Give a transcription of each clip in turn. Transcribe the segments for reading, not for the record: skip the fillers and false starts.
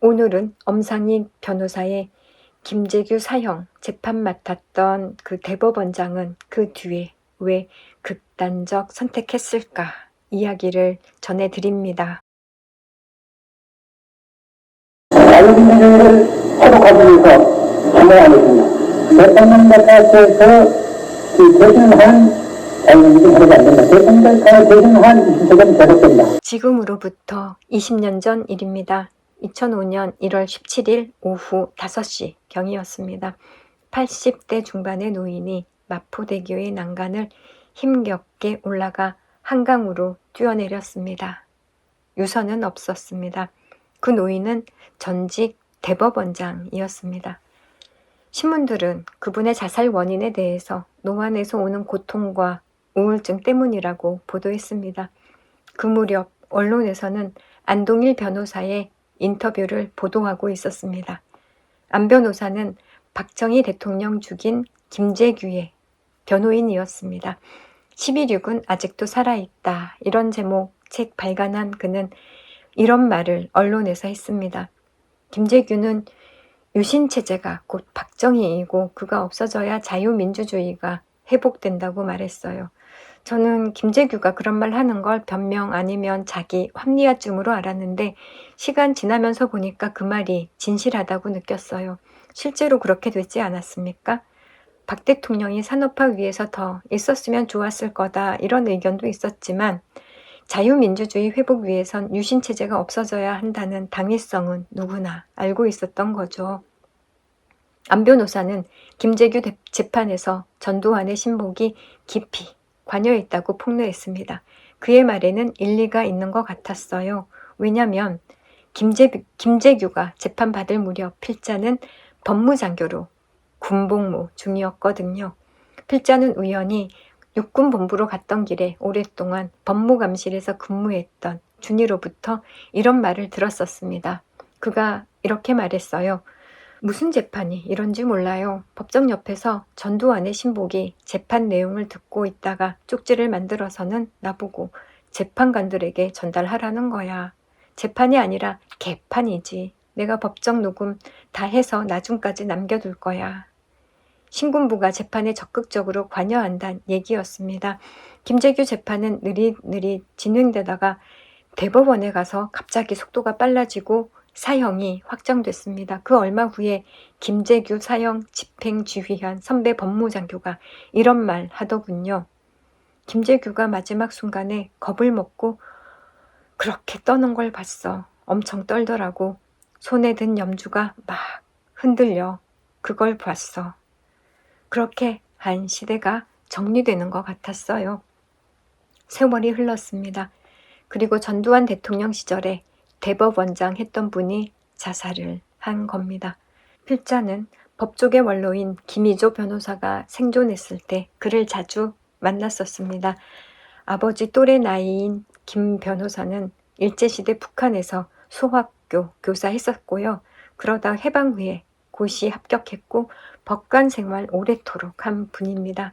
오늘은 엄상희 변호사의 김재규 사형 재판 맡았던 그 대법원장은 그 뒤에 왜 극단적 선택했을까 이야기를 전해드립니다. 자유민주주의를 회복하기 위해서 참여하겠습니다. 대통령 바깥에서 대신한 자유민주주의 하지 않는다. 대통령 바깥에 대신한 이슈책은 계속된다. 지금으로부터 20년 전 일입니다. 2005년 1월 17일 오후 5시 경이었습니다. 80대 중반의 노인이 마포대교의 난간을 힘겹게 올라가 한강으로 뛰어내렸습니다. 유서는 없었습니다. 그 노인은 전직 대법원장이었습니다. 신문들은 그분의 자살 원인에 대해서 노안에서 오는 고통과 우울증 때문이라고 보도했습니다. 그 무렵 언론에서는 안동일 변호사의 인터뷰를 보도하고 있었습니다. 안 변호사는 박정희 대통령 죽인 김재규의 변호인이었습니다. 11.6은 아직도 살아있다. 이런 제목 책 발간한 그는 이런 말을 언론에서 했습니다. 김재규는 유신체제가 곧 박정희이고 그가 없어져야 자유민주주의가 회복된다고 말했어요. 저는 김재규가 그런 말 하는 걸 변명 아니면 자기 합리화증으로 알았는데 시간 지나면서 보니까 그 말이 진실하다고 느꼈어요. 실제로 그렇게 되지 않았습니까? 박 대통령이 산업화 위해서 더 있었으면 좋았을 거다 이런 의견도 있었지만 자유민주주의 회복 위해선 유신체제가 없어져야 한다는 당위성은 누구나 알고 있었던 거죠. 안 변호사는 김재규 재판에서 전두환의 신복이 깊이 관여했다고 폭로했습니다. 그의 말에는 일리가 있는 것 같았어요. 왜냐하면 김재규가 재판받을 무렵 필자는 법무장교로 군복무 중이었거든요. 필자는 우연히 육군본부로 갔던 길에 오랫동안 법무감실에서 근무했던 준이로부터 이런 말을 들었었습니다. 그가 이렇게 말했어요. 무슨 재판이 이런지 몰라요. 법정 옆에서 전두환의 신복이 재판 내용을 듣고 있다가 쪽지를 만들어서는 나보고 재판관들에게 전달하라는 거야. 재판이 아니라 개판이지. 내가 법정 녹음 다 해서 나중까지 남겨둘 거야. 신군부가 재판에 적극적으로 관여한다는 얘기였습니다. 김재규 재판은 느릿느릿 진행되다가 대법원에 가서 갑자기 속도가 빨라지고 사형이 확정됐습니다. 그 얼마 후에 김재규 사형 집행 지휘한 선배 법무장교가 이런 말 하더군요. 김재규가 마지막 순간에 겁을 먹고 그렇게 떠는 걸 봤어. 엄청 떨더라고. 손에 든 염주가 막 흔들려. 그걸 봤어. 그렇게 한 시대가 정리되는 것 같았어요. 세월이 흘렀습니다. 그리고 전두환 대통령 시절에 대법원장 했던 분이 자살을 한 겁니다. 필자는 법조계 원로인 김희조 변호사가 생존했을 때 그를 자주 만났었습니다. 아버지 또래 나이인 김 변호사는 일제시대 북한에서 소학교 교사 했었고요. 그러다 해방 후에 고시 합격했고 법관 생활 오래도록 한 분입니다.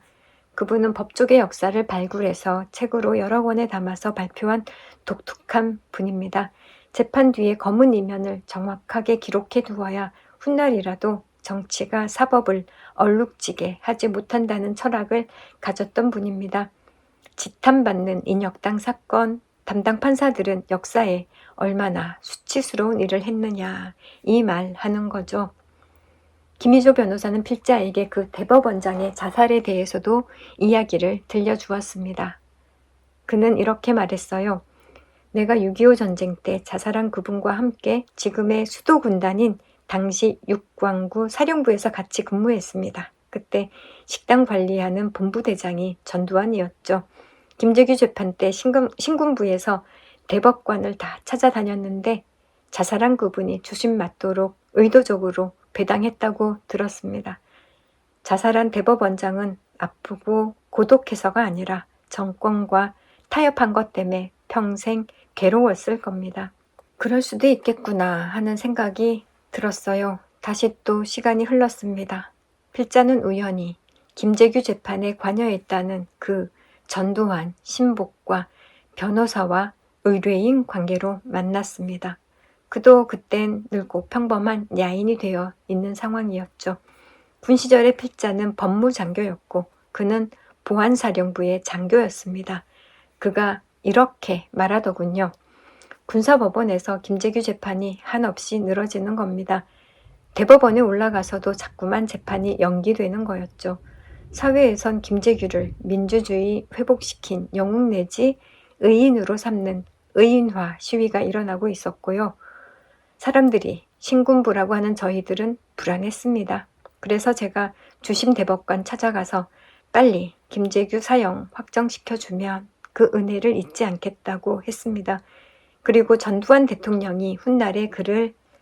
그분은 법조계 역사를 발굴해서 책으로 여러 권에 담아서 발표한 독특한 분입니다. 재판 뒤에 검은 이면을 정확하게 기록해 두어야 훗날이라도 정치가 사법을 얼룩지게 하지 못한다는 철학을 가졌던 분입니다. 지탄받는 인혁당 사건 담당 판사들은 역사에 얼마나 수치스러운 일을 했느냐 이 말 하는 거죠. 김희조 변호사는 필자에게 그 대법원장의 자살에 대해서도 이야기를 들려주었습니다. 그는 이렇게 말했어요. 내가 6.25 전쟁 때 자살한 그분과 함께 지금의 수도군단인 당시 육광구 사령부에서 같이 근무했습니다. 그때 식당 관리하는 본부대장이 전두환이었죠. 김재규 재판 때 신군부에서 대법관을 다 찾아다녔는데 자살한 그분이 주심 맞도록 의도적으로 배당했다고 들었습니다. 자살한 대법원장은 아프고 고독해서가 아니라 정권과 타협한 것 때문에 평생 괴로웠을 겁니다. 그럴 수도 있겠구나 하는 생각이 들었어요. 다시 또 시간이 흘렀습니다. 필자는 우연히 김재규 재판에 관여했다는 그 전두환 신복과 변호사와 의뢰인 관계로 만났습니다. 그도 그땐 늙고 평범한 야인이 되어 있는 상황이었죠. 군 시절의 필자는 법무장교였고 그는 보안사령부의 장교였습니다. 그가 이렇게 말하더군요. 군사법원에서 김재규 재판이 한없이 늘어지는 겁니다. 대법원에 올라가서도 자꾸만 재판이 연기되는 거였죠. 사회에선 김재규를 민주주의 회복시킨 영웅 내지 의인으로 삼는 의인화 시위가 일어나고 있었고요. 사람들이 신군부라고 하는 저희들은 불안했습니다. 그래서 제가 주심 대법관 찾아가서 빨리 김재규 사형 확정시켜주면 그 은혜를 잊지 않겠다고 했습니다. 그리고 전두환 대통령이 훗날에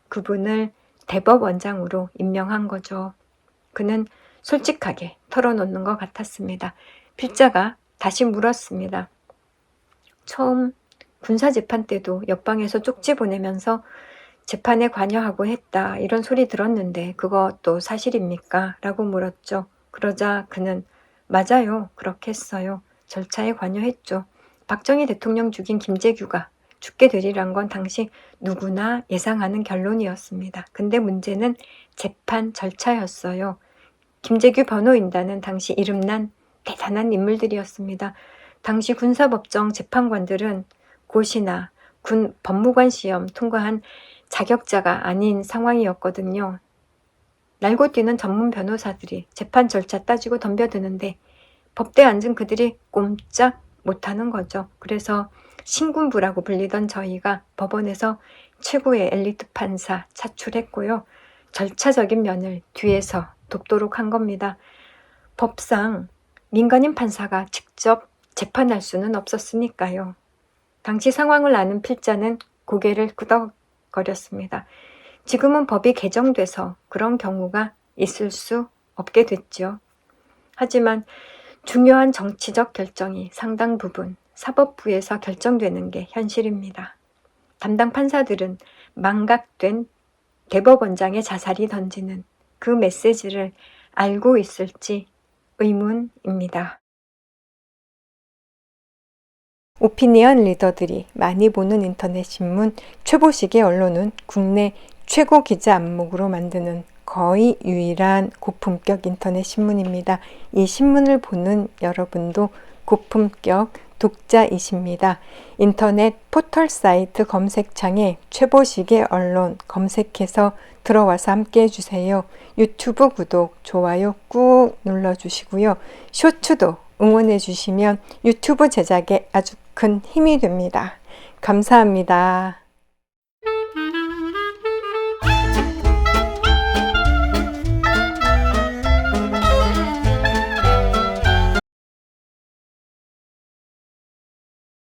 그분을 대법원장으로 임명한 거죠. 그는 솔직하게 털어놓는 것 같았습니다. 필자가 다시 물었습니다. 처음 군사재판 때도 옆방에서 쪽지 보내면서 재판에 관여하고 했다 이런 소리 들었는데 그것도 사실입니까? 라고 물었죠. 그러자 그는 맞아요. 그렇게 했어요. 절차에 관여했죠. 박정희 대통령 죽인 김재규가 죽게 되리란 건 당시 누구나 예상하는 결론이었습니다. 근데 문제는 재판 절차였어요. 김재규 변호인단은 당시 이름난 대단한 인물들이었습니다. 당시 군사법정 재판관들은 고시나 군 법무관 시험 통과한 자격자가 아닌 상황이었거든요. 날고 뛰는 전문 변호사들이 재판 절차 따지고 덤벼드는데 법대에 앉은 그들이 꼼짝 못하는 거죠. 그래서 신군부라고 불리던 저희가 법원에서 최고의 엘리트 판사 차출했고요. 절차적인 면을 뒤에서 돕도록 한 겁니다. 법상 민간인 판사가 직접 재판할 수는 없었으니까요. 당시 상황을 아는 필자는 고개를 끄덕거렸습니다. 지금은 법이 개정돼서 그런 경우가 있을 수 없게 됐죠. 하지만 중요한 정치적 결정이 상당 부분 사법부에서 결정되는 게 현실입니다. 담당 판사들은 망각된 대법원장의 자살이 던지는 그 메시지를 알고 있을지 의문입니다. 오피니언 리더들이 많이 보는 인터넷 신문 최보식의 언론은 국내 최고 기자 안목으로 만드는 거의 유일한 고품격 인터넷 신문입니다. 이 신문을 보는 여러분도 고품격 독자이십니다. 인터넷 포털 사이트 검색창에 최보식의 언론 검색해서 들어와서 함께 해주세요. 유튜브 구독, 좋아요 꾹 눌러주시고요. 쇼츠도 응원해주시면 유튜브 제작에 아주 큰 힘이 됩니다. 감사합니다.